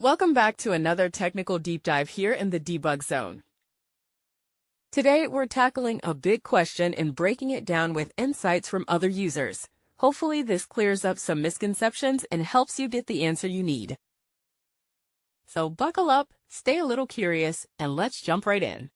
Welcome back to another technical deep dive here in the debug zone. Today, we're tackling a big question and breaking it down with insights from other users. Hopefully, this clears up some misconceptions and helps you get the answer you need. So buckle up, stay a little curious, and let's jump right in.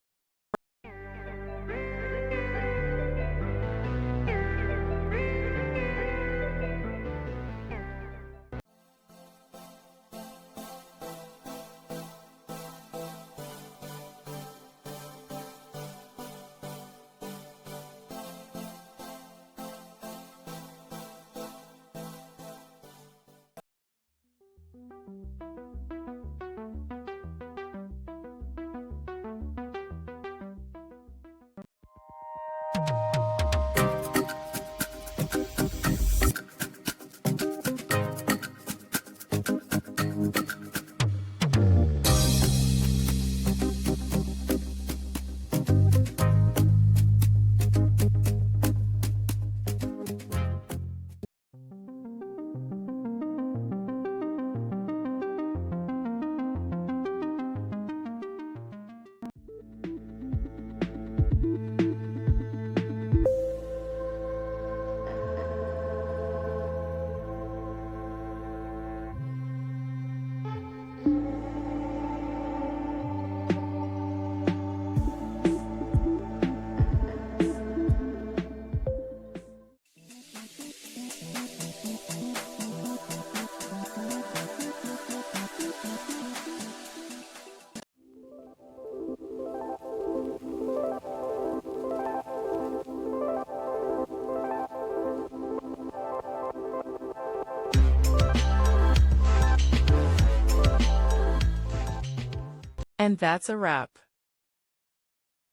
And that's a wrap.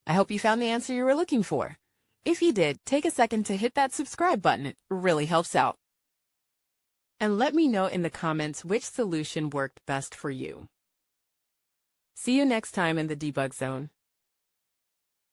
I hope you found the answer you were looking for. If you did, take a second to hit that subscribe button. It really helps out. And let me know in the comments which solution worked best for you. See you next time in the debug zone.